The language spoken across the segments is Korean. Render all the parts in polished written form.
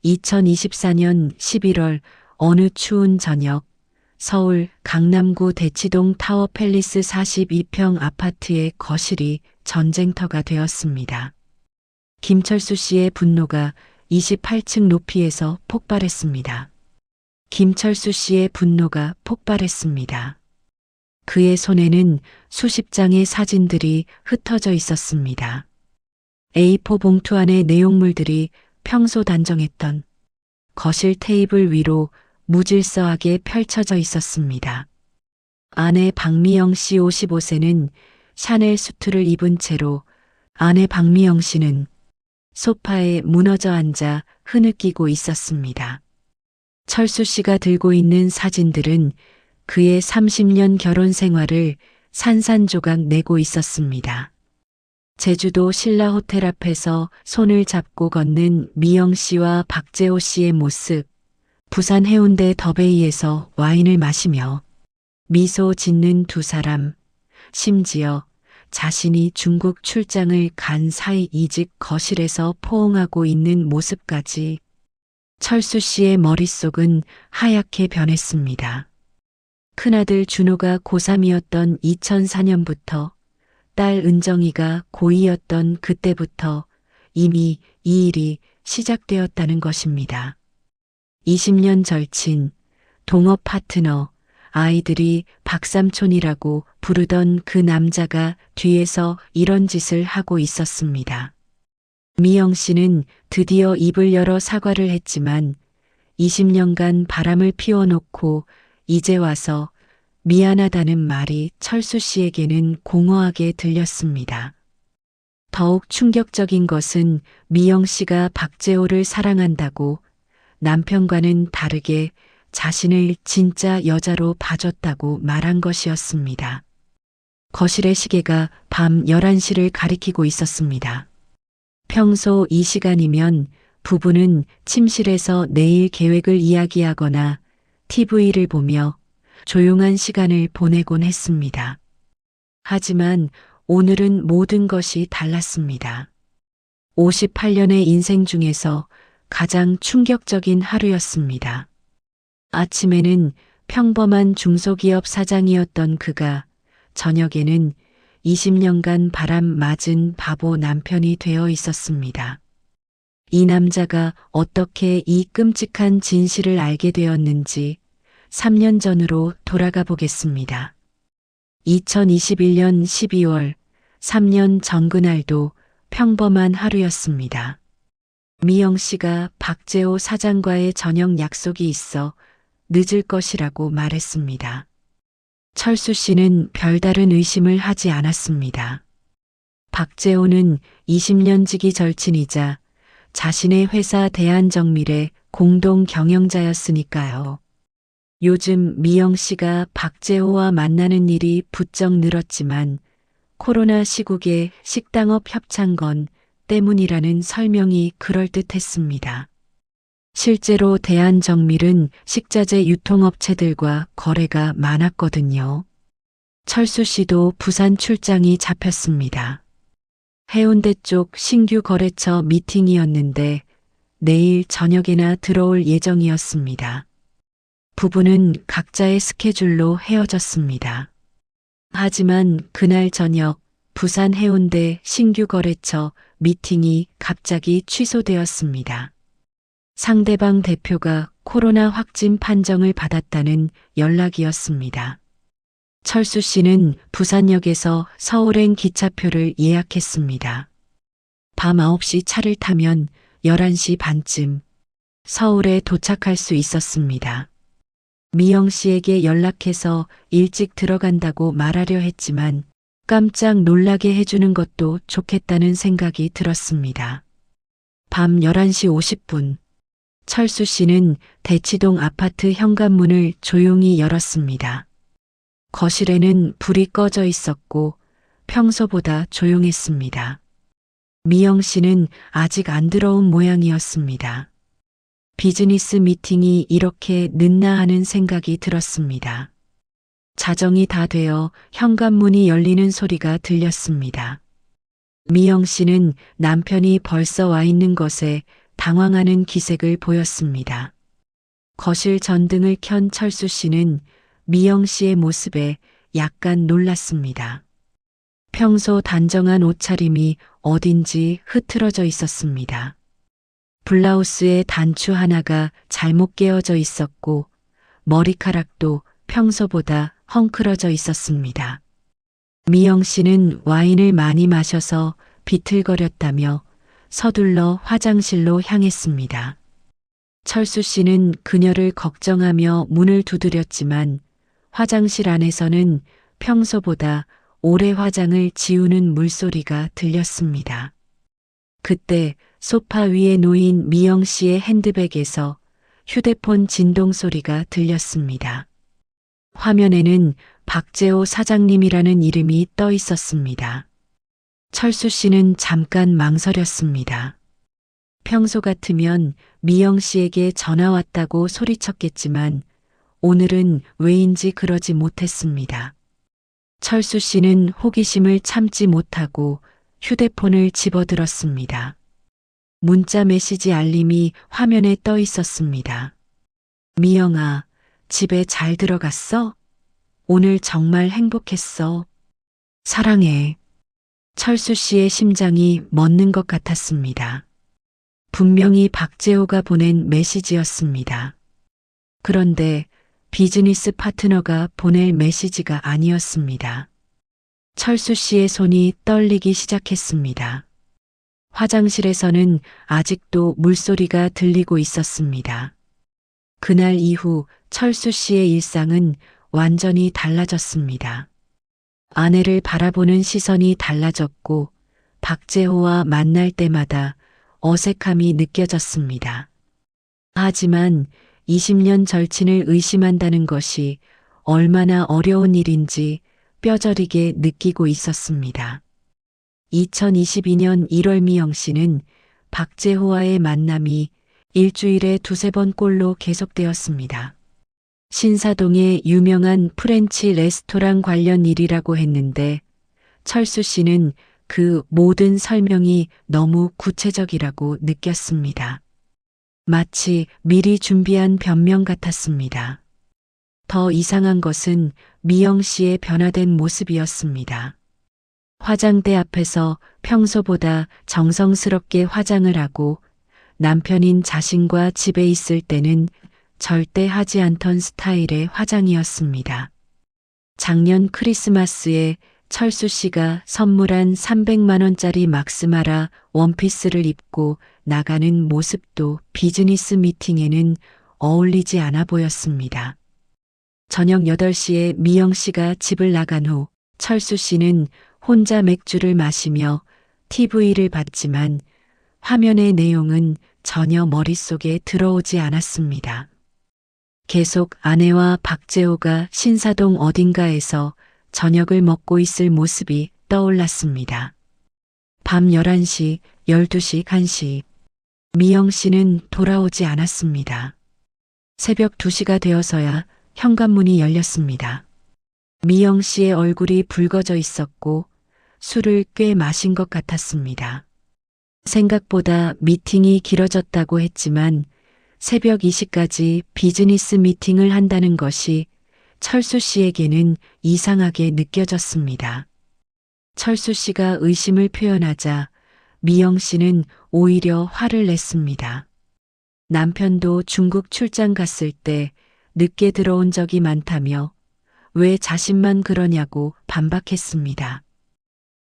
2024년 11월 어느 추운 저녁 서울 강남구 대치동 타워팰리스 42평 아파트의 거실이 전쟁터가 되었습니다. 김철수 씨의 분노가 28층 높이에서 폭발했습니다. 김철수 씨의 분노가 폭발했습니다. 그의 손에는 수십 장의 사진들이 흩어져 있었습니다. A4 봉투 안의 내용물들이 평소 단정했던 거실 테이블 위로 무질서하게 펼쳐져 있었습니다. 아내 박미영 씨 55세는 샤넬 수트를 입은 채로 아내 박미영 씨는 소파에 무너져 앉아 흐느끼고 있었습니다. 철수 씨가 들고 있는 사진들은 그의 30년 결혼 생활을 산산조각 내고 있었습니다. 제주도 신라 호텔 앞에서 손을 잡고 걷는 미영 씨와 박재호 씨의 모습, 부산 해운대 더베이에서 와인을 마시며 미소 짓는 두 사람, 심지어 자신이 중국 출장을 간 사이 이 집 거실에서 포옹하고 있는 모습까지 철수 씨의 머릿속은 하얗게 변했습니다. 큰아들 준호가 고3이었던 2004년부터 딸 은정이가 고2였던 그때부터 이미 이 일이 시작되었다는 것입니다. 20년 절친, 동업 파트너, 아이들이 박삼촌이라고 부르던 그 남자가 뒤에서 이런 짓을 하고 있었습니다. 미영 씨는 드디어 입을 열어 사과를 했지만 20년간 바람을 피워놓고 이제 와서 미안하다는 말이 철수 씨에게는 공허하게 들렸습니다. 더욱 충격적인 것은 미영 씨가 박재호를 사랑한다고 남편과는 다르게 자신을 진짜 여자로 봐줬다고 말한 것이었습니다. 거실의 시계가 밤 11시를 가리키고 있었습니다. 평소 이 시간이면 부부는 침실에서 내일 계획을 이야기하거나 TV를 보며 조용한 시간을 보내곤 했습니다. 하지만 오늘은 모든 것이 달랐습니다. 58년의 인생 중에서 가장 충격적인 하루였습니다. 아침에는 평범한 중소기업 사장이었던 그가 저녁에는 20년간 바람 맞은 바보 남편이 되어 있었습니다. 이 남자가 어떻게 이 끔찍한 진실을 알게 되었는지 3년 전으로 돌아가 보겠습니다. 2021년 12월 3년 전 그날도 평범한 하루였습니다. 미영 씨가 박재호 사장과의 저녁 약속이 있어 늦을 것이라고 말했습니다. 철수 씨는 별다른 의심을 하지 않았습니다. 박재호는 20년 지기 절친이자 자신의 회사 대한정밀의 공동 경영자였으니까요. 요즘 미영 씨가 박재호와 만나는 일이 부쩍 늘었지만 코로나 시국에 식당업 협찬건 때문이라는 설명이 그럴듯했습니다. 실제로 대한정밀은 식자재 유통업체들과 거래가 많았거든요. 철수 씨도 부산 출장이 잡혔습니다. 해운대 쪽 신규 거래처 미팅이었는데 내일 저녁에나 들어올 예정이었습니다. 부부는 각자의 스케줄로 헤어졌습니다. 하지만 그날 저녁 부산 해운대 신규 거래처 미팅이 갑자기 취소되었습니다. 상대방 대표가 코로나 확진 판정을 받았다는 연락이었습니다. 철수 씨는 부산역에서 서울행 기차표를 예약했습니다. 밤 9시 차를 타면 11시 반쯤 서울에 도착할 수 있었습니다. 미영 씨에게 연락해서 일찍 들어간다고 말하려 했지만 깜짝 놀라게 해주는 것도 좋겠다는 생각이 들었습니다. 밤 11시 50분 철수 씨는 대치동 아파트 현관문을 조용히 열었습니다. 거실에는 불이 꺼져 있었고 평소보다 조용했습니다. 미영 씨는 아직 안 들어온 모양이었습니다. 비즈니스 미팅이 이렇게 늦나 하는 생각이 들었습니다. 자정이 다 되어 현관문이 열리는 소리가 들렸습니다. 미영 씨는 남편이 벌써 와 있는 것에 당황하는 기색을 보였습니다. 거실 전등을 켠 철수 씨는 미영 씨의 모습에 약간 놀랐습니다. 평소 단정한 옷차림이 어딘지 흐트러져 있었습니다. 블라우스의 단추 하나가 잘못 깨어져 있었고 머리카락도 평소보다 헝클어져 있었습니다. 미영 씨는 와인을 많이 마셔서 비틀거렸다며 서둘러 화장실로 향했습니다. 철수 씨는 그녀를 걱정하며 문을 두드렸지만 화장실 안에서는 평소보다 오래 화장을 지우는 물소리가 들렸습니다. 그때 소파 위에 놓인 미영 씨의 핸드백에서 휴대폰 진동 소리가 들렸습니다. 화면에는 박재호 사장님이라는 이름이 떠 있었습니다. 철수 씨는 잠깐 망설였습니다. 평소 같으면 미영 씨에게 전화 왔다고 소리쳤겠지만 오늘은 왜인지 그러지 못했습니다. 철수 씨는 호기심을 참지 못하고 휴대폰을 집어들었습니다. 문자 메시지 알림이 화면에 떠 있었습니다. 미영아, 집에 잘 들어갔어? 오늘 정말 행복했어. 사랑해. 철수 씨의 심장이 멎는 것 같았습니다. 분명히 박재호가 보낸 메시지였습니다. 그런데 비즈니스 파트너가 보낼 메시지가 아니었습니다. 철수 씨의 손이 떨리기 시작했습니다. 화장실에서는 아직도 물소리가 들리고 있었습니다. 그날 이후 철수 씨의 일상은 완전히 달라졌습니다. 아내를 바라보는 시선이 달라졌고 박재호와 만날 때마다 어색함이 느껴졌습니다. 하지만 20년 절친을 의심한다는 것이 얼마나 어려운 일인지 뼈저리게 느끼고 있었습니다. 2022년 1월 미영 씨는 박재호와의 만남이 일주일에 2~3번꼴로 계속되었습니다. 신사동의 유명한 프렌치 레스토랑 관련 일이라고 했는데 철수 씨는 그 모든 설명이 너무 구체적이라고 느꼈습니다. 마치 미리 준비한 변명 같았습니다. 더 이상한 것은 미영 씨의 변화된 모습이었습니다. 화장대 앞에서 평소보다 정성스럽게 화장을 하고 남편인 자신과 집에 있을 때는 절대 하지 않던 스타일의 화장이었습니다. 작년 크리스마스에 철수 씨가 선물한 300만 원짜리 막스마라 원피스를 입고 나가는 모습도 비즈니스 미팅에는 어울리지 않아 보였습니다. 저녁 8시에 미영 씨가 집을 나간 후 철수 씨는 혼자 맥주를 마시며 TV를 봤지만 화면의 내용은 전혀 머릿속에 들어오지 않았습니다. 계속 아내와 박재호가 신사동 어딘가에서 저녁을 먹고 있을 모습이 떠올랐습니다. 밤 11시, 12시, 1시. 미영 씨는 돌아오지 않았습니다. 새벽 2시가 되어서야 현관문이 열렸습니다. 미영 씨의 얼굴이 붉어져 있었고 술을 꽤 마신 것 같았습니다. 생각보다 미팅이 길어졌다고 했지만 새벽 2시까지 비즈니스 미팅을 한다는 것이 철수 씨에게는 이상하게 느껴졌습니다. 철수 씨가 의심을 표현하자 미영 씨는 오히려 화를 냈습니다. 남편도 중국 출장 갔을 때 늦게 들어온 적이 많다며 왜 자신만 그러냐고 반박했습니다.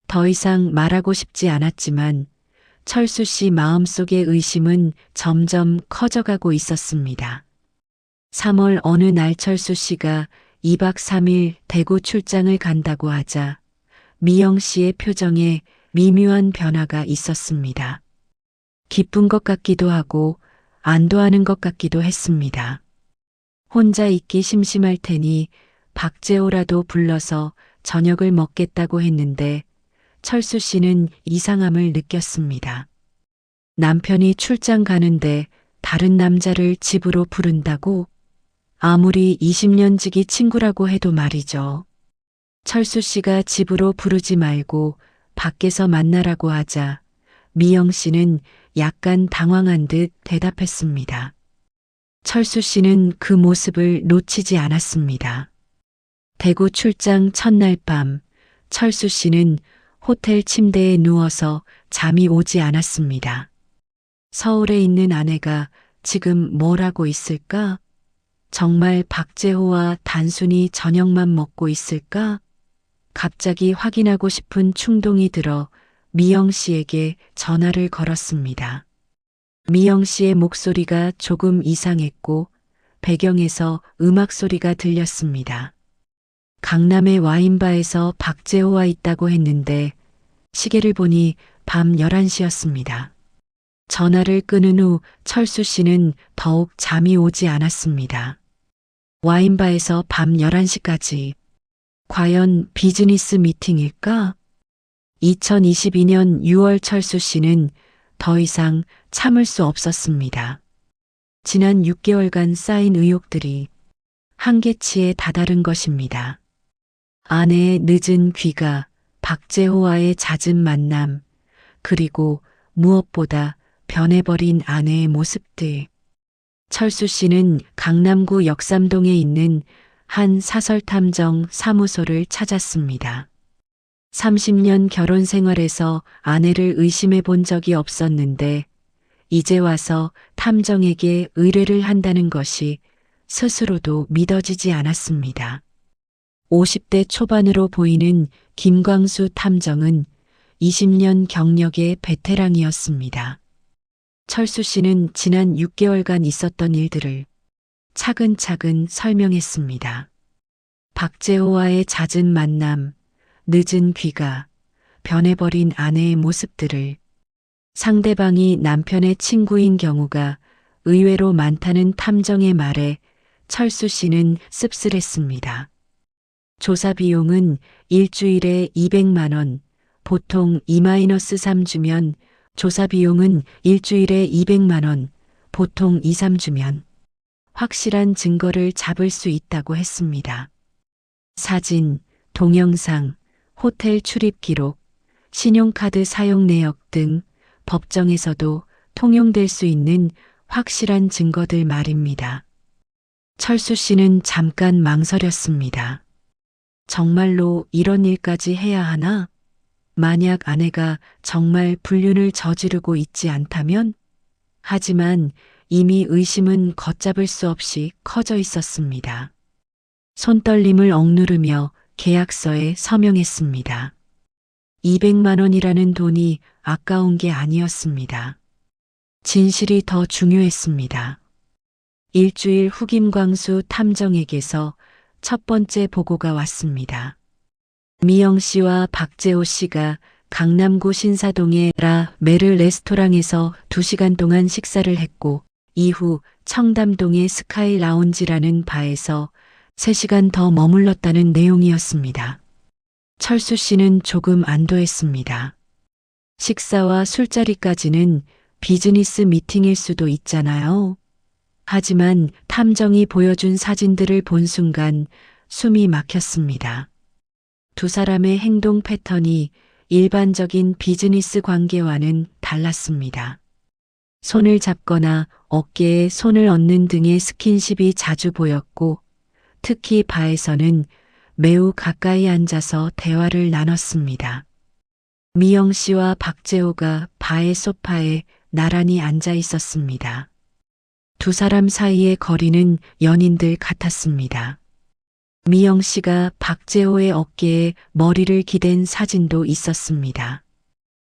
더 이상 말하고 싶지 않았지만 철수 씨 마음속의 의심은 점점 커져가고 있었습니다. 3월 어느 날 철수 씨가 2박 3일 대구 출장을 간다고 하자 미영 씨의 표정에 미묘한 변화가 있었습니다. 기쁜 것 같기도 하고 안도하는 것 같기도 했습니다. 혼자 있기 심심할 테니 박재호라도 불러서 저녁을 먹겠다고 했는데 철수 씨는 이상함을 느꼈습니다. 남편이 출장 가는데 다른 남자를 집으로 부른다고? 아무리 20년 지기 친구라고 해도 말이죠. 철수 씨가 집으로 부르지 말고 밖에서 만나라고 하자 미영 씨는 약간 당황한 듯 대답했습니다. 철수 씨는 그 모습을 놓치지 않았습니다. 대구 출장 첫날 밤, 철수 씨는 호텔 침대에 누워서 잠이 오지 않았습니다. 서울에 있는 아내가 지금 뭘 하고 있을까? 정말 박재호와 단순히 저녁만 먹고 있을까? 갑자기 확인하고 싶은 충동이 들어 미영 씨에게 전화를 걸었습니다. 미영 씨의 목소리가 조금 이상했고 배경에서 음악 소리가 들렸습니다. 강남의 와인바에서 박재호와 있다고 했는데 시계를 보니 밤 11시였습니다. 전화를 끊은 후 철수 씨는 더욱 잠이 오지 않았습니다. 와인바에서 밤 11시까지. 과연 비즈니스 미팅일까? 2022년 6월 철수 씨는 더 이상 참을 수 없었습니다. 지난 6개월간 쌓인 의혹들이 한계치에 다다른 것입니다. 아내의 늦은 귀가, 박재호와의 잦은 만남, 그리고 무엇보다 변해버린 아내의 모습들. 철수 씨는 강남구 역삼동에 있는 한 사설탐정 사무소를 찾았습니다. 30년 결혼 생활에서 아내를 의심해 본 적이 없었는데 이제 와서 탐정에게 의뢰를 한다는 것이 스스로도 믿어지지 않았습니다. 50대 초반으로 보이는 김광수 탐정은 20년 경력의 베테랑이었습니다. 철수 씨는 지난 6개월간 있었던 일들을 차근차근 설명했습니다. 박재호와의 잦은 만남, 늦은 귀가, 변해버린 아내의 모습들을, 상대방이 남편의 친구인 경우가 의외로 많다는 탐정의 말에 철수 씨는 씁쓸했습니다. 조사 비용은 일주일에 200만 원, 보통 2-3주면 조사 비용은 일주일에 200만 원, 보통 2-3주면 확실한 증거를 잡을 수 있다고 했습니다. 사진, 동영상, 호텔 출입 기록, 신용카드 사용 내역 등 법정에서도 통용될 수 있는 확실한 증거들 말입니다. 철수 씨는 잠깐 망설였습니다. 정말로 이런 일까지 해야 하나? 만약 아내가 정말 불륜을 저지르고 있지 않다면? 하지만 이미 의심은 걷잡을 수 없이 커져 있었습니다. 손떨림을 억누르며 계약서에 서명했습니다. 200만 원이라는 돈이 아까운 게 아니었습니다. 진실이 더 중요했습니다. 일주일 후 김광수 탐정에게서 첫 번째 보고가 왔습니다. 미영 씨와 박재호 씨가 강남구 신사동의 라 메르 레스토랑에서 2시간 동안 식사를 했고 이후 청담동의 스카이 라운지라는 바에서 3시간 더 머물렀다는 내용이었습니다. 철수 씨는 조금 안도했습니다. 식사와 술자리까지는 비즈니스 미팅일 수도 있잖아요. 하지만 탐정이 보여준 사진들을 본 순간 숨이 막혔습니다. 두 사람의 행동 패턴이 일반적인 비즈니스 관계와는 달랐습니다. 손을 잡거나 어깨에 손을 얹는 등의 스킨십이 자주 보였고 특히 바에서는 매우 가까이 앉아서 대화를 나눴습니다. 미영 씨와 박재호가 바의 소파에 나란히 앉아 있었습니다. 두 사람 사이의 거리는 연인들 같았습니다. 미영 씨가 박재호의 어깨에 머리를 기댄 사진도 있었습니다.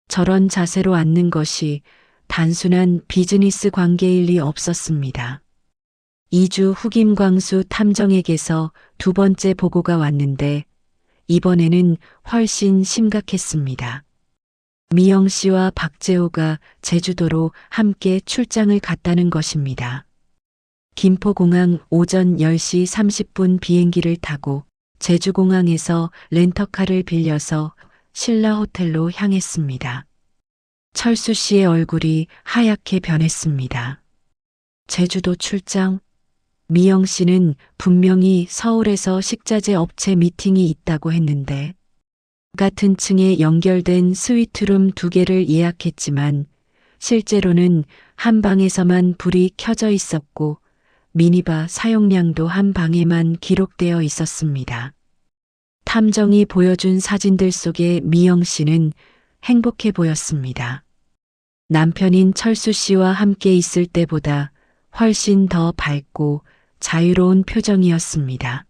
저런 자세로 앉는 것이 단순한 비즈니스 관계일 리 없었습니다. 2주 후 김광수 탐정에게서 두 번째 보고가 왔는데 이번에는 훨씬 심각했습니다. 미영 씨와 박재호가 제주도로 함께 출장을 갔다는 것입니다. 김포공항 오전 10시 30분 비행기를 타고 제주공항에서 렌터카를 빌려서 신라 호텔로 향했습니다. 철수 씨의 얼굴이 하얗게 변했습니다. 제주도 출장? 미영 씨는 분명히 서울에서 식자재 업체 미팅이 있다고 했는데 같은 층에 연결된 스위트룸 2개를 예약했지만 실제로는 한 방에서만 불이 켜져 있었고 미니바 사용량도 한 방에만 기록되어 있었습니다. 탐정이 보여준 사진들 속의 미영 씨는 행복해 보였습니다. 남편인 철수 씨와 함께 있을 때보다 훨씬 더 밝고 자유로운 표정이었습니다.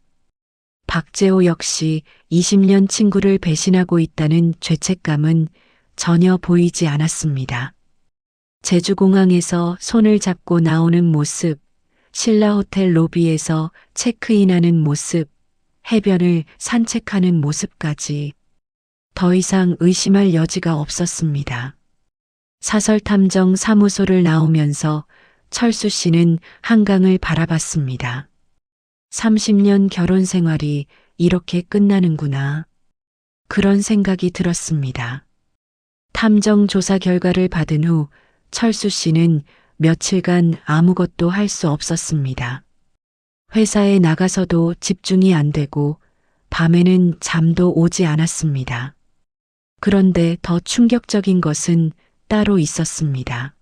박재호 역시 20년 친구를 배신하고 있다는 죄책감은 전혀 보이지 않았습니다. 제주공항에서 손을 잡고 나오는 모습, 신라 호텔 로비에서 체크인하는 모습, 해변을 산책하는 모습까지 더 이상 의심할 여지가 없었습니다. 사설탐정 사무소를 나오면서 철수 씨는 한강을 바라봤습니다. 30년 결혼 생활이 이렇게 끝나는구나. 그런 생각이 들었습니다. 탐정 조사 결과를 받은 후 철수 씨는 며칠간 아무것도 할 수 없었습니다. 회사에 나가서도 집중이 안 되고 밤에는 잠도 오지 않았습니다. 그런데 더 충격적인 것은 따로 있었습니다.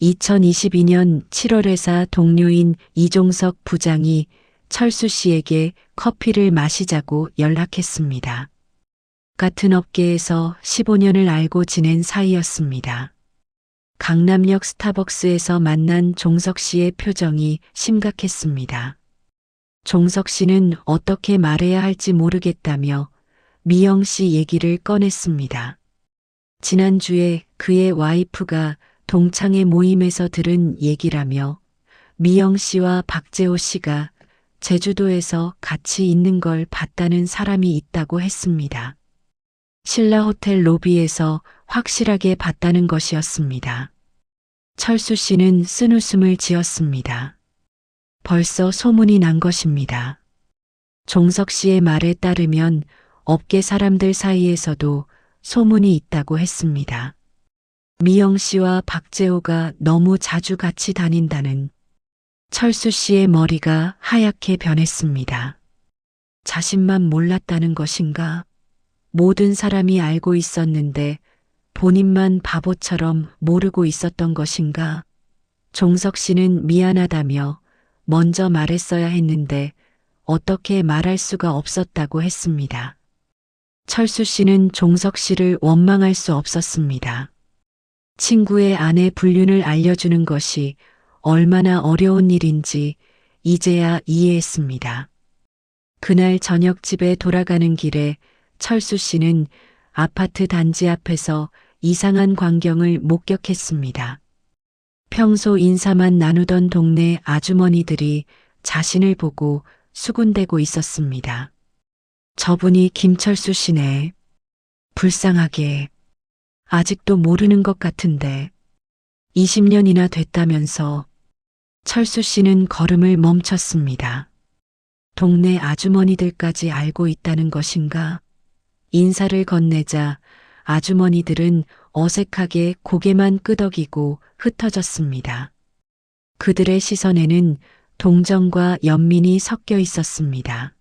2022년 7월 회사 동료인 이종석 부장이 철수 씨에게 커피를 마시자고 연락했습니다. 같은 업계에서 15년을 알고 지낸 사이였습니다. 강남역 스타벅스에서 만난 종석 씨의 표정이 심각했습니다. 종석 씨는 어떻게 말해야 할지 모르겠다며 미영 씨 얘기를 꺼냈습니다. 지난주에 그의 와이프가 동창회 모임에서 들은 얘기라며 미영 씨와 박재호 씨가 제주도에서 같이 있는 걸 봤다는 사람이 있다고 했습니다. 신라 호텔 로비에서 확실하게 봤다는 것이었습니다. 철수 씨는 쓴웃음을 지었습니다. 벌써 소문이 난 것입니다. 종석 씨의 말에 따르면 업계 사람들 사이에서도 소문이 있다고 했습니다. 미영 씨와 박재호가 너무 자주 같이 다닌다는. 철수 씨의 머리가 하얗게 변했습니다. 자신만 몰랐다는 것인가? 모든 사람이 알고 있었는데 본인만 바보처럼 모르고 있었던 것인가? 종석 씨는 미안하다며 먼저 말했어야 했는데 어떻게 말할 수가 없었다고 했습니다. 철수 씨는 종석 씨를 원망할 수 없었습니다. 친구의 아내 불륜을 알려주는 것이 얼마나 어려운 일인지 이제야 이해했습니다. 그날 저녁 집에 돌아가는 길에 철수 씨는 아파트 단지 앞에서 이상한 광경을 목격했습니다. 평소 인사만 나누던 동네 아주머니들이 자신을 보고 수군대고 있었습니다. 저분이 김철수 씨네. 불쌍하게. 아직도 모르는 것 같은데 20년이나 됐다면서. 철수 씨는 걸음을 멈췄습니다. 동네 아주머니들까지 알고 있다는 것인가? 인사를 건네자 아주머니들은 어색하게 고개만 끄덕이고 흩어졌습니다. 그들의 시선에는 동정과 연민이 섞여 있었습니다.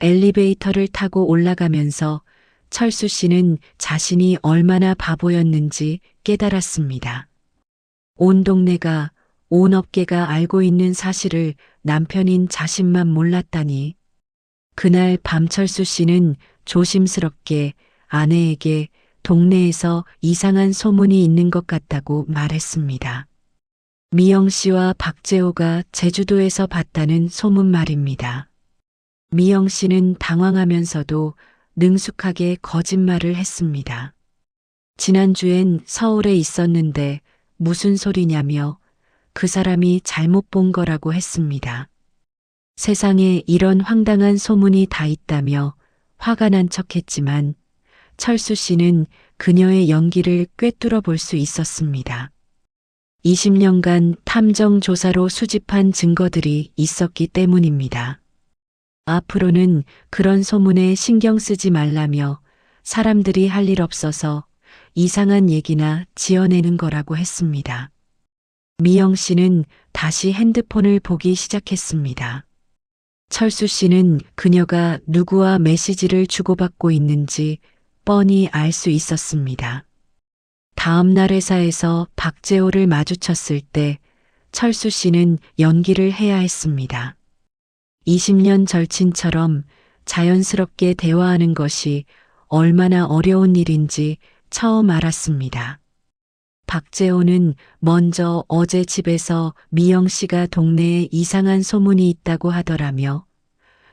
엘리베이터를 타고 올라가면서 철수 씨는 자신이 얼마나 바보였는지 깨달았습니다. 온 동네가, 온 업계가 알고 있는 사실을 남편인 자신만 몰랐다니. 그날 밤 철수 씨는 조심스럽게 아내에게 동네에서 이상한 소문이 있는 것 같다고 말했습니다. 미영 씨와 박재호가 제주도에서 봤다는 소문 말입니다. 미영 씨는 당황하면서도 능숙하게 거짓말을 했습니다. 지난주엔 서울에 있었는데 무슨 소리냐며 그 사람이 잘못 본 거라고 했습니다. 세상에 이런 황당한 소문이 다 있다며 화가 난 척했지만 철수 씨는 그녀의 연기를 꿰뚫어 볼 수 있었습니다. 20년간 탐정 조사로 수집한 증거들이 있었기 때문입니다. 앞으로는 그런 소문에 신경 쓰지 말라며 사람들이 할 일 없어서 이상한 얘기나 지어내는 거라고 했습니다. 미영 씨는 다시 핸드폰을 보기 시작했습니다. 철수 씨는 그녀가 누구와 메시지를 주고받고 있는지 뻔히 알 수 있었습니다. 다음 날 회사에서 박재호를 마주쳤을 때 철수 씨는 연기를 해야 했습니다. 20년 절친처럼 자연스럽게 대화하는 것이 얼마나 어려운 일인지 처음 알았습니다. 박재호는 먼저 어제 집에서 미영 씨가 동네에 이상한 소문이 있다고 하더라며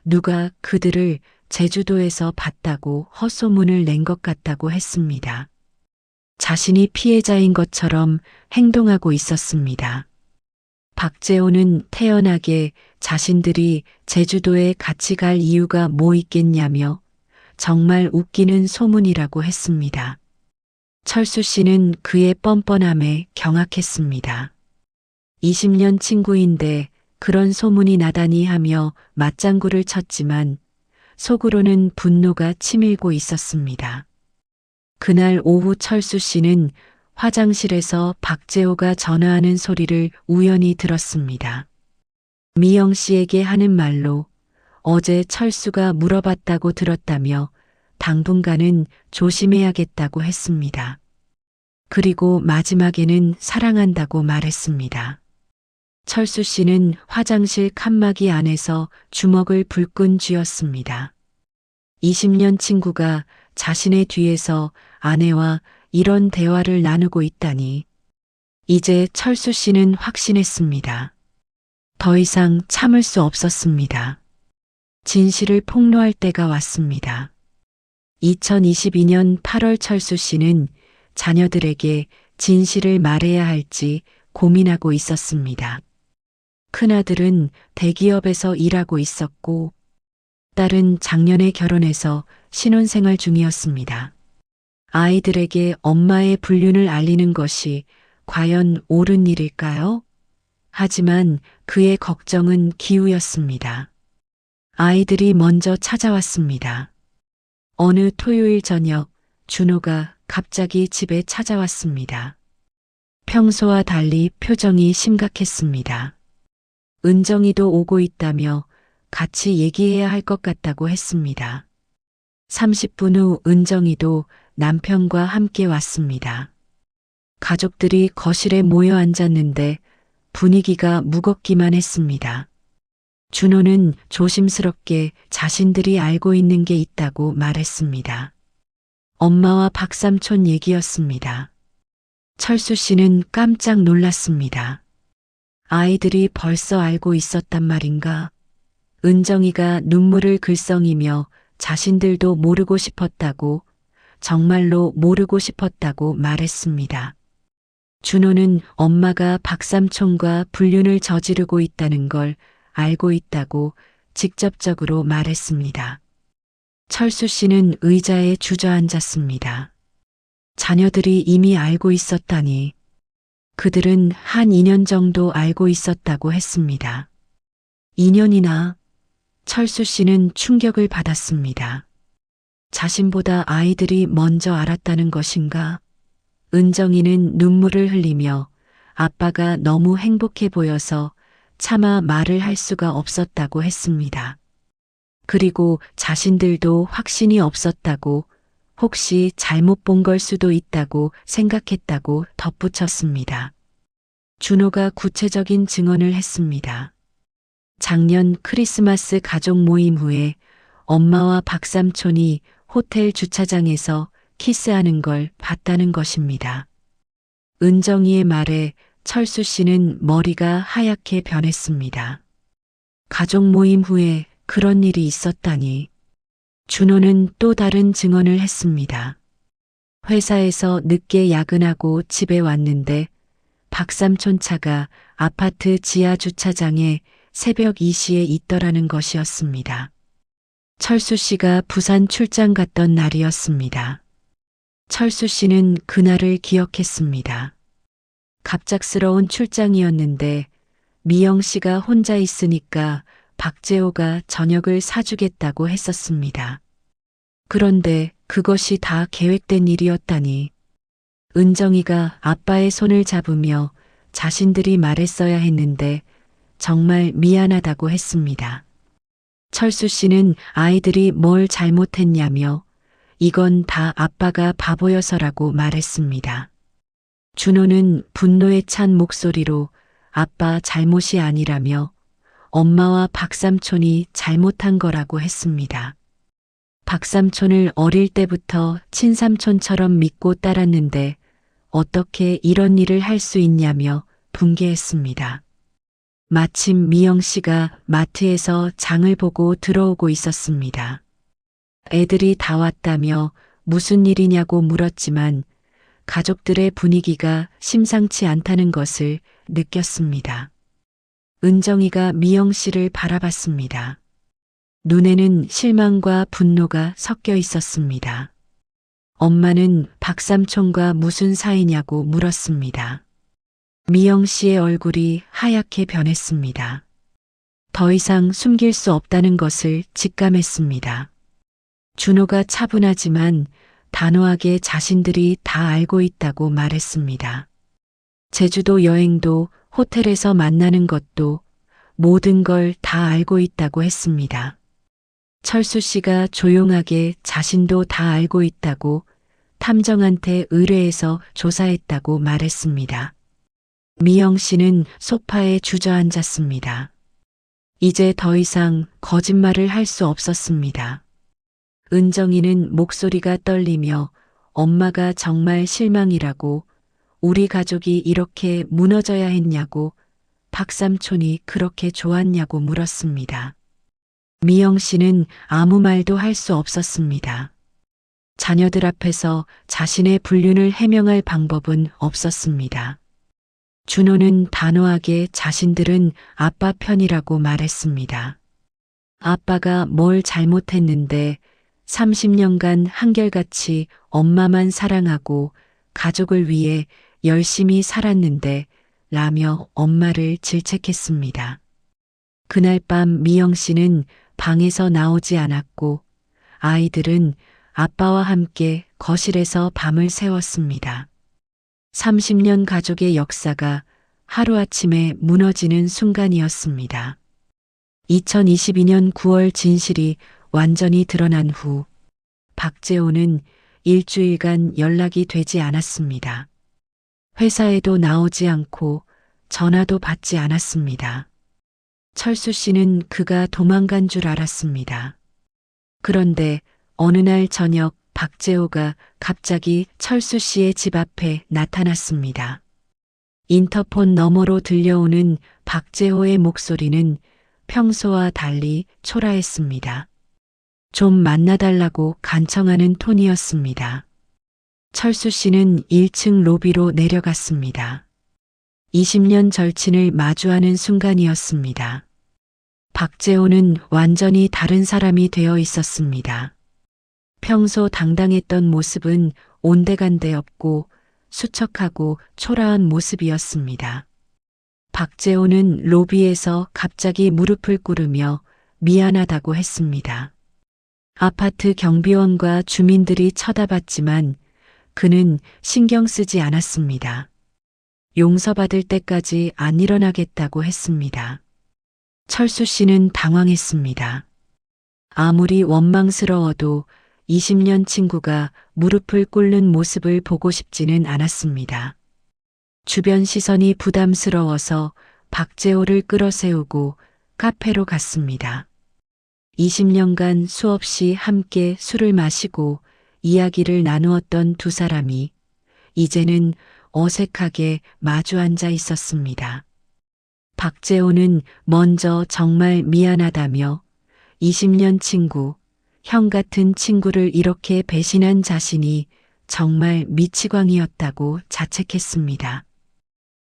누가 그들을 제주도에서 봤다고 헛소문을 낸 것 같다고 했습니다. 자신이 피해자인 것처럼 행동하고 있었습니다. 박재호는 태연하게 자신들이 제주도에 같이 갈 이유가 뭐 있겠냐며 정말 웃기는 소문이라고 했습니다. 철수 씨는 그의 뻔뻔함에 경악했습니다. 20년 친구인데 그런 소문이 나다니 하며 맞장구를 쳤지만 속으로는 분노가 치밀고 있었습니다. 그날 오후 철수 씨는 화장실에서 박재호가 전화하는 소리를 우연히 들었습니다. 미영 씨에게 하는 말로 어제 철수가 물어봤다고 들었다며 당분간은 조심해야겠다고 했습니다. 그리고 마지막에는 사랑한다고 말했습니다. 철수 씨는 화장실 칸막이 안에서 주먹을 불끈 쥐었습니다. 20년 친구가 자신의 뒤에서 아내와 이런 대화를 나누고 있다니. 이제 철수 씨는 확신했습니다. 더 이상 참을 수 없었습니다. 진실을 폭로할 때가 왔습니다. 2022년 8월 철수 씨는 자녀들에게 진실을 말해야 할지 고민하고 있었습니다. 큰아들은 대기업에서 일하고 있었고 딸은 작년에 결혼해서 신혼생활 중이었습니다. 아이들에게 엄마의 불륜을 알리는 것이 과연 옳은 일일까요? 하지만 그의 걱정은 기우였습니다. 아이들이 먼저 찾아왔습니다. 어느 토요일 저녁 준호가 갑자기 집에 찾아왔습니다. 평소와 달리 표정이 심각했습니다. 은정이도 오고 있다며 같이 얘기해야 할 것 같다고 했습니다. 30분 후 은정이도 남편과 함께 왔습니다. 가족들이 거실에 모여 앉았는데 분위기가 무겁기만 했습니다. 준호는 조심스럽게 자신들이 알고 있는 게 있다고 말했습니다. 엄마와 박삼촌 얘기였습니다. 철수 씨는 깜짝 놀랐습니다. 아이들이 벌써 알고 있었단 말인가? 은정이가 눈물을 글썽이며 자신들도 모르고 싶었다고, 정말로 모르고 싶었다고 말했습니다. 준호는 엄마가 박삼촌과 불륜을 저지르고 있다는 걸 알고 있다고 직접적으로 말했습니다. 철수 씨는 의자에 주저앉았습니다. 자녀들이 이미 알고 있었다니. 그들은 한 2년 정도 알고 있었다고 했습니다. 2년이나? 철수 씨는 충격을 받았습니다. 자신보다 아이들이 먼저 알았다는 것인가? 은정이는 눈물을 흘리며 아빠가 너무 행복해 보여서 차마 말을 할 수가 없었다고 했습니다. 그리고 자신들도 확신이 없었다고, 혹시 잘못 본 걸 수도 있다고 생각했다고 덧붙였습니다. 준호가 구체적인 증언을 했습니다. 작년 크리스마스 가족 모임 후에 엄마와 박삼촌이 호텔 주차장에서 키스하는 걸 봤다는 것입니다. 은정이의 말에 철수 씨는 머리가 하얗게 변했습니다. 가족 모임 후에 그런 일이 있었다니. 준호는 또 다른 증언을 했습니다. 회사에서 늦게 야근하고 집에 왔는데 박삼촌 차가 아파트 지하 주차장에 새벽 2시에 있더라는 것이었습니다. 철수 씨가 부산 출장 갔던 날이었습니다. 철수 씨는 그날을 기억했습니다. 갑작스러운 출장이었는데 미영 씨가 혼자 있으니까 박재호가 저녁을 사주겠다고 했었습니다. 그런데 그것이 다 계획된 일이었다니. 은정이가 아빠의 손을 잡으며 자신들이 말했어야 했는데 정말 미안하다고 했습니다. 철수 씨는 아이들이 뭘 잘못했냐며 이건 다 아빠가 바보여서라고 말했습니다. 준호는 분노에 찬 목소리로 아빠 잘못이 아니라며 엄마와 박삼촌이 잘못한 거라고 했습니다. 박삼촌을 어릴 때부터 친삼촌처럼 믿고 따랐는데 어떻게 이런 일을 할 수 있냐며 분개했습니다. 마침 미영 씨가 마트에서 장을 보고 들어오고 있었습니다. 애들이 다 왔다며 무슨 일이냐고 물었지만 가족들의 분위기가 심상치 않다는 것을 느꼈습니다. 은정이가 미영 씨를 바라봤습니다. 눈에는 실망과 분노가 섞여 있었습니다. 엄마는 박삼촌과 무슨 사이냐고 물었습니다. 미영 씨의 얼굴이 하얗게 변했습니다. 더 이상 숨길 수 없다는 것을 직감했습니다. 준호가 차분하지만 단호하게 자신들이 다 알고 있다고 말했습니다. 제주도 여행도 호텔에서 만나는 것도 모든 걸 다 알고 있다고 했습니다. 철수 씨가 조용하게 자신도 다 알고 있다고 탐정한테 의뢰해서 조사했다고 말했습니다. 미영 씨는 소파에 주저앉았습니다. 이제 더 이상 거짓말을 할 수 없었습니다. 은정이는 목소리가 떨리며 엄마가 정말 실망이라고 우리 가족이 이렇게 무너져야 했냐고 박삼촌이 그렇게 좋았냐고 물었습니다. 미영 씨는 아무 말도 할 수 없었습니다. 자녀들 앞에서 자신의 불륜을 해명할 방법은 없었습니다. 준호는 단호하게 자신들은 아빠 편이라고 말했습니다. 아빠가 뭘 잘못했는데 30년간 한결같이 엄마만 사랑하고 가족을 위해 열심히 살았는데 라며 엄마를 질책했습니다. 그날 밤 미영 씨는 방에서 나오지 않았고 아이들은 아빠와 함께 거실에서 밤을 새웠습니다. 30년 가족의 역사가 하루아침에 무너지는 순간이었습니다. 2022년 9월 진실이 완전히 드러난 후 박재호는 일주일간 연락이 되지 않았습니다. 회사에도 나오지 않고 전화도 받지 않았습니다. 철수 씨는 그가 도망간 줄 알았습니다. 그런데 어느 날 저녁 박재호가 갑자기 철수 씨의 집 앞에 나타났습니다. 인터폰 너머로 들려오는 박재호의 목소리는 평소와 달리 초라했습니다. 좀 만나달라고 간청하는 톤이었습니다. 철수 씨는 1층 로비로 내려갔습니다. 20년 절친을 마주하는 순간이었습니다. 박재호는 완전히 다른 사람이 되어 있었습니다. 평소 당당했던 모습은 온데간데 없고 수척하고 초라한 모습이었습니다. 박재호는 로비에서 갑자기 무릎을 꿇으며 미안하다고 했습니다. 아파트 경비원과 주민들이 쳐다봤지만 그는 신경 쓰지 않았습니다. 용서받을 때까지 안 일어나겠다고 했습니다. 철수 씨는 당황했습니다. 아무리 원망스러워도 20년 친구가 무릎을 꿇는 모습을 보고 싶지는 않았습니다. 주변 시선이 부담스러워서 박재호를 끌어세우고 카페로 갔습니다. 20년간 수없이 함께 술을 마시고 이야기를 나누었던 두 사람이 이제는 어색하게 마주 앉아 있었습니다. 박재호는 먼저 정말 미안하다며 20년 친구, 형 같은 친구를 이렇게 배신한 자신이 정말 미치광이었다고 자책했습니다.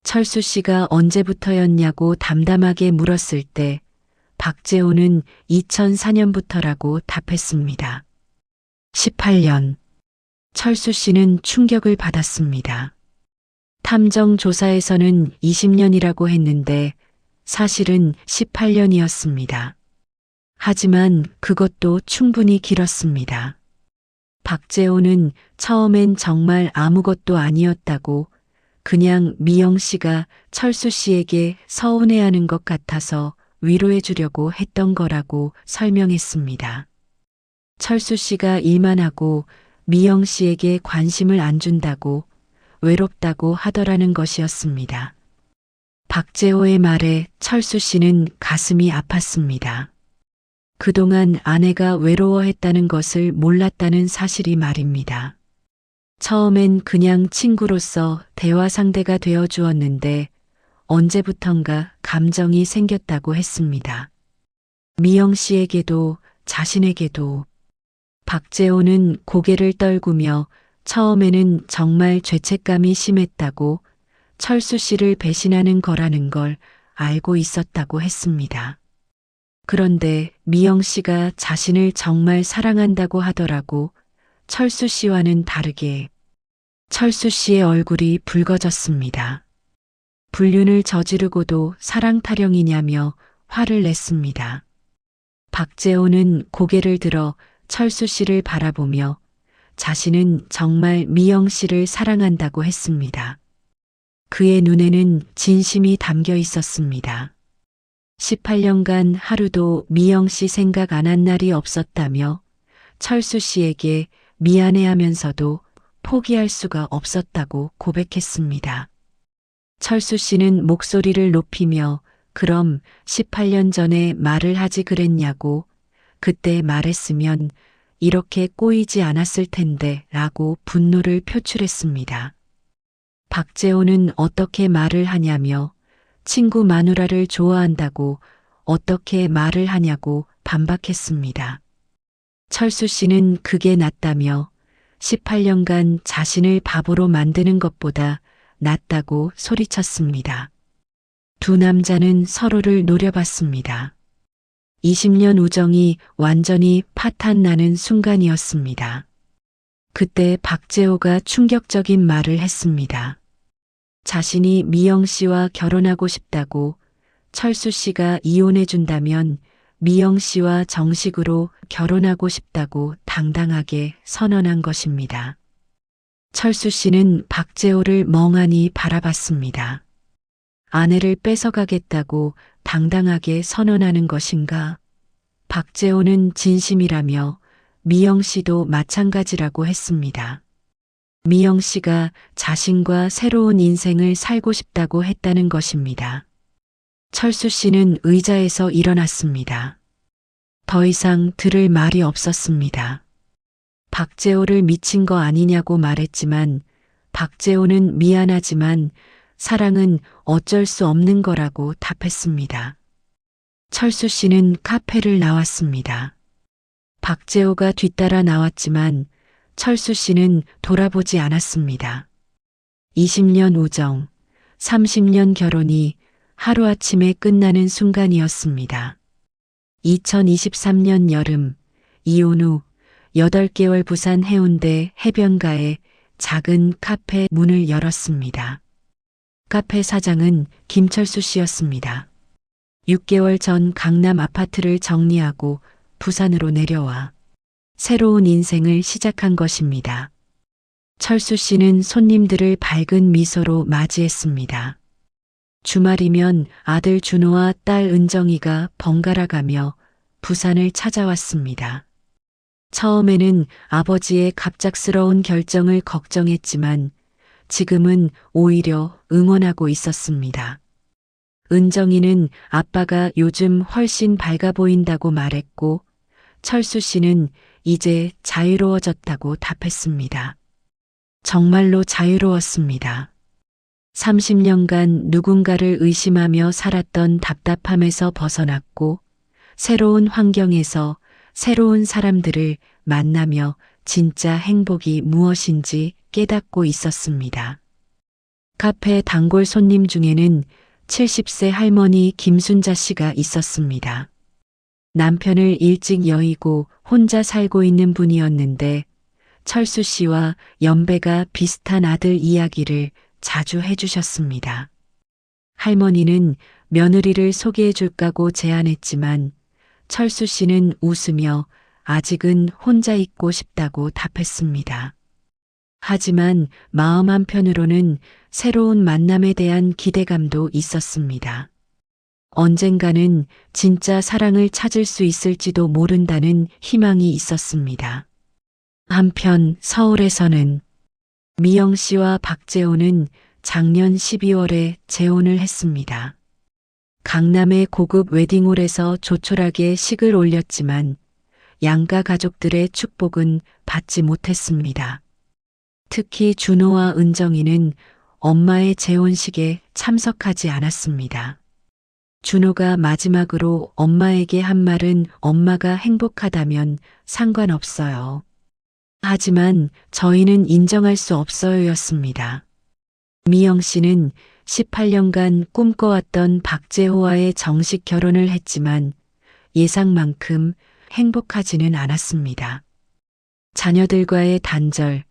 철수 씨가 언제부터였냐고 담담하게 물었을 때 박재호는 2004년부터라고 답했습니다. 18년. 철수 씨는 충격을 받았습니다. 탐정 조사에서는 20년이라고 했는데 사실은 18년이었습니다. 하지만 그것도 충분히 길었습니다. 박재호는 처음엔 정말 아무것도 아니었다고 그냥 미영 씨가 철수 씨에게 서운해하는 것 같아서 위로해 주려고 했던 거라고 설명했습니다. 철수 씨가 일만 하고 미영 씨에게 관심을 안 준다고 외롭다고 하더라는 것이었습니다. 박재호의 말에 철수 씨는 가슴이 아팠습니다. 그동안 아내가 외로워했다는 것을 몰랐다는 사실이 말입니다. 처음엔 그냥 친구로서 대화 상대가 되어 주었는데 언제부턴가 감정이 생겼다고 했습니다. 미영 씨에게도 자신에게도. 박재호는 고개를 떨구며 처음에는 정말 죄책감이 심했다고 철수 씨를 배신하는 거라는 걸 알고 있었다고 했습니다. 그런데 미영 씨가 자신을 정말 사랑한다고 하더라고 철수 씨와는 다르게 철수 씨의 얼굴이 붉어졌습니다. 불륜을 저지르고도 사랑 타령이냐며 화를 냈습니다. 박재호는 고개를 들어 철수 씨를 바라보며 자신은 정말 미영 씨를 사랑한다고 했습니다. 그의 눈에는 진심이 담겨 있었습니다. 18년간 하루도 미영 씨 생각 안 한 날이 없었다며 철수 씨에게 미안해하면서도 포기할 수가 없었다고 고백했습니다. 철수 씨는 목소리를 높이며 그럼 18년 전에 말을 하지 그랬냐고 그때 말했으면 이렇게 꼬이지 않았을 텐데 라고 분노를 표출했습니다. 박재호는 어떻게 말을 하냐며 친구 마누라를 좋아한다고 어떻게 말을 하냐고 반박했습니다. 철수 씨는 그게 낫다며 18년간 자신을 바보로 만드는 것보다 낫다고 소리쳤습니다. 두 남자는 서로를 노려봤습니다. 20년 우정이 완전히 파탄나는 순간이었습니다. 그때 박재호가 충격적인 말을 했습니다. 자신이 미영 씨와 결혼하고 싶다고 철수 씨가 이혼해 준다면 미영 씨와 정식으로 결혼하고 싶다고 당당하게 선언한 것입니다. 철수 씨는 박재호를 멍하니 바라봤습니다. 아내를 뺏어가겠다고 당당하게 선언하는 것인가? 박재호는 진심이라며 미영 씨도 마찬가지라고 했습니다. 미영 씨가 자신과 새로운 인생을 살고 싶다고 했다는 것입니다. 철수 씨는 의자에서 일어났습니다. 더 이상 들을 말이 없었습니다. 박재호를 미친 거 아니냐고 말했지만 박재호는 미안하지만 사랑은 어쩔 수 없는 거라고 답했습니다. 철수 씨는 카페를 나왔습니다. 박재호가 뒤따라 나왔지만 철수 씨는 돌아보지 않았습니다. 20년 우정, 30년 결혼이 하루아침에 끝나는 순간이었습니다. 2023년 여름, 이혼 후 8개월 부산 해운대 해변가에 작은 카페 문을 열었습니다. 카페 사장은 김철수 씨였습니다. 6개월 전 강남 아파트를 정리하고 부산으로 내려와 새로운 인생을 시작한 것입니다. 철수 씨는 손님들을 밝은 미소로 맞이했습니다. 주말이면 아들 준호와 딸 은정이가 번갈아 가며 부산을 찾아왔습니다. 처음에는 아버지의 갑작스러운 결정을 걱정했지만 지금은 오히려 응원하고 있었습니다. 은정이는 아빠가 요즘 훨씬 밝아 보인다고 말했고 철수 씨는 이제 자유로워졌다고 답했습니다. 정말로 자유로웠습니다. 30년간 누군가를 의심하며 살았던 답답함에서 벗어났고 새로운 환경에서 새로운 사람들을 만나며 진짜 행복이 무엇인지 깨닫고 있었습니다. 카페 단골 손님 중에는 70세 할머니 김순자 씨가 있었습니다. 남편을 일찍 여의고 혼자 살고 있는 분이었는데 철수 씨와 연배가 비슷한 아들 이야기를 자주 해주셨습니다. 할머니는 며느리를 소개해 줄까고 제안했지만 철수 씨는 웃으며 아직은 혼자 있고 싶다고 답했습니다. 하지만 마음 한편으로는 새로운 만남에 대한 기대감도 있었습니다. 언젠가는 진짜 사랑을 찾을 수 있을지도 모른다는 희망이 있었습니다. 한편 서울에서는 미영 씨와 박재호는 작년 12월에 재혼을 했습니다. 강남의 고급 웨딩홀에서 조촐하게 식을 올렸지만 양가 가족들의 축복은 받지 못했습니다. 특히 준호와 은정이는 엄마의 재혼식에 참석하지 않았습니다. 준호가 마지막으로 엄마에게 한 말은 엄마가 행복하다면 상관없어요. 하지만 저희는 인정할 수 없어요였습니다. 미영 씨는 18년간 꿈꿔왔던 박재호와의 정식 결혼을 했지만 예상만큼 행복하지는 않았습니다. 자녀들과의 단절,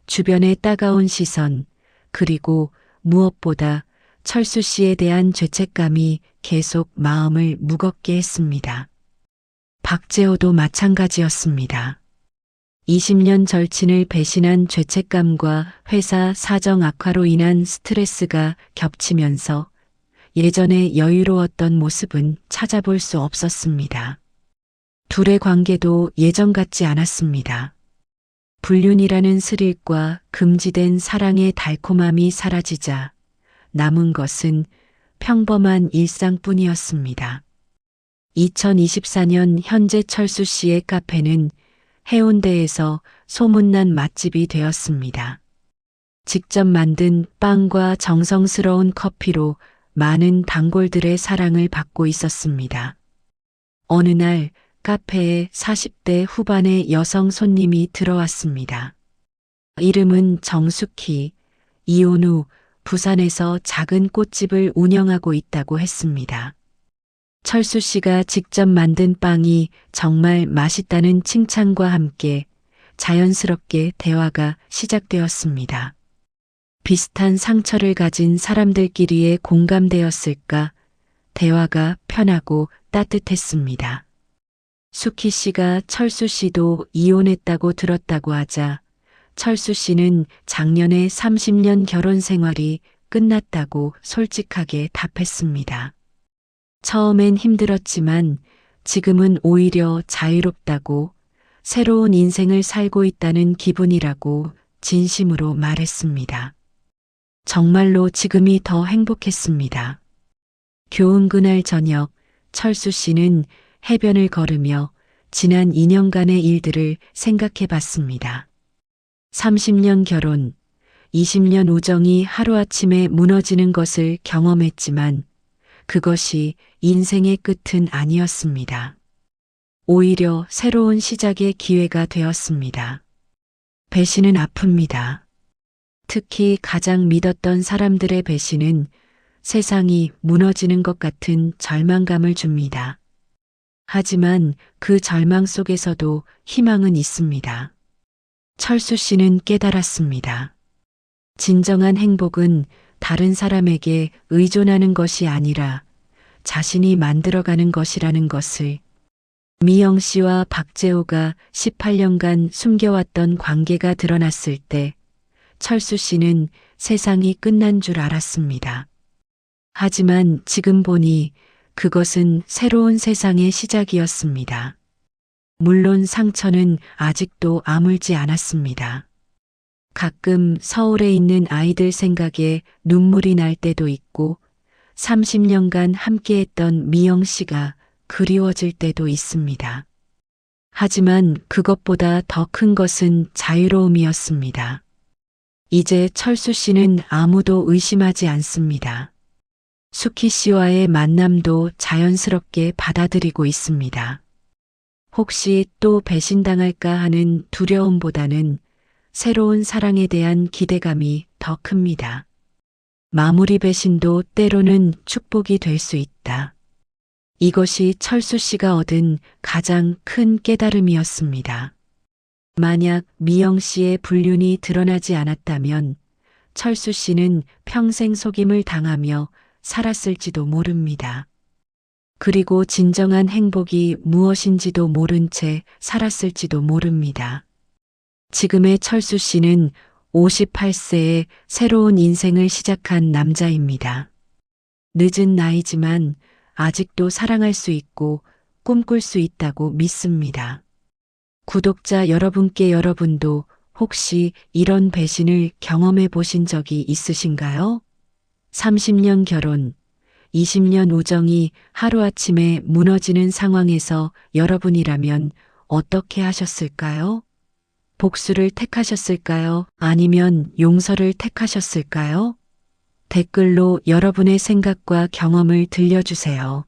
주변의 따가운 시선, 그리고 무엇보다 철수 씨에 대한 죄책감이 계속 마음을 무겁게 했습니다. 박재호도 마찬가지였습니다. 20년 절친을 배신한 죄책감과 회사 사정 악화로 인한 스트레스가 겹치면서 예전에 여유로웠던 모습은 찾아볼 수 없었습니다. 둘의 관계도 예전 같지 않았습니다. 불륜이라는 스릴과 금지된 사랑의 달콤함이 사라지자 남은 것은 평범한 일상뿐이었습니다. 2024년 현재 철수 씨의 카페는 해운대에서 소문난 맛집이 되었습니다. 직접 만든 빵과 정성스러운 커피로 많은 단골들의 사랑을 받고 있었습니다. 어느 날 카페에 40대 후반의 여성 손님이 들어왔습니다. 이름은 정숙희, 이혼 후 부산에서 작은 꽃집을 운영하고 있다고 했습니다. 철수 씨가 직접 만든 빵이 정말 맛있다는 칭찬과 함께 자연스럽게 대화가 시작되었습니다. 비슷한 상처를 가진 사람들끼리의 공감대였을까? 대화가 편하고 따뜻했습니다. 수키 씨가 철수 씨도 이혼했다고 들었다고 하자 철수 씨는 작년에 30년 결혼 생활이 끝났다고 솔직하게 답했습니다. 처음엔 힘들었지만 지금은 오히려 자유롭다고 새로운 인생을 살고 있다는 기분이라고 진심으로 말했습니다. 정말로 지금이 더 행복했습니다. 교훈 그날 저녁 철수 씨는 해변을 걸으며 지난 2년간의 일들을 생각해 봤습니다. 30년 결혼, 20년 우정이 하루아침에 무너지는 것을 경험했지만 그것이 인생의 끝은 아니었습니다. 오히려 새로운 시작의 기회가 되었습니다. 배신은 아픕니다. 특히 가장 믿었던 사람들의 배신은 세상이 무너지는 것 같은 절망감을 줍니다. 하지만 그 절망 속에서도 희망은 있습니다. 철수 씨는 깨달았습니다. 진정한 행복은 다른 사람에게 의존하는 것이 아니라 자신이 만들어가는 것이라는 것을. 미영 씨와 박재호가 18년간 숨겨왔던 관계가 드러났을 때 철수 씨는 세상이 끝난 줄 알았습니다. 하지만 지금 보니 그것은 새로운 세상의 시작이었습니다. 물론 상처는 아직도 아물지 않았습니다. 가끔 서울에 있는 아이들 생각에 눈물이 날 때도 있고 30년간 함께했던 미영 씨가 그리워질 때도 있습니다. 하지만 그것보다 더 큰 것은 자유로움이었습니다. 이제 철수 씨는 아무도 의심하지 않습니다. 수키 씨와의 만남도 자연스럽게 받아들이고 있습니다. 혹시 또 배신당할까 하는 두려움보다는 새로운 사랑에 대한 기대감이 더 큽니다. 마무리 배신도 때로는 축복이 될 수 있다. 이것이 철수 씨가 얻은 가장 큰 깨달음이었습니다. 만약 미영 씨의 불륜이 드러나지 않았다면 철수 씨는 평생 속임을 당하며 살았을지도 모릅니다. 그리고 진정한 행복이 무엇인지도 모른 채 살았을지도 모릅니다. 지금의 철수 씨는 58세에 새로운 인생을 시작한 남자입니다. 늦은 나이지만 아직도 사랑할 수 있고 꿈꿀 수 있다고 믿습니다. 구독자 여러분께 여러분도 혹시 이런 배신을 경험해 보신 적이 있으신가요? 30년 결혼, 20년 우정이 하루아침에 무너지는 상황에서 여러분이라면 어떻게 하셨을까요? 복수를 택하셨을까요? 아니면 용서를 택하셨을까요? 댓글로 여러분의 생각과 경험을 들려주세요.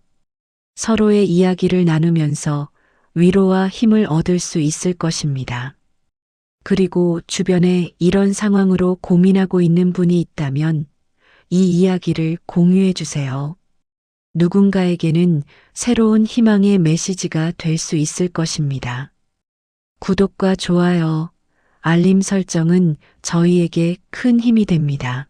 서로의 이야기를 나누면서 위로와 힘을 얻을 수 있을 것입니다. 그리고 주변에 이런 상황으로 고민하고 있는 분이 있다면 이 이야기를 공유해 주세요. 누군가에게는 새로운 희망의 메시지가 될 수 있을 것입니다. 구독과 좋아요, 알림 설정은 저희에게 큰 힘이 됩니다.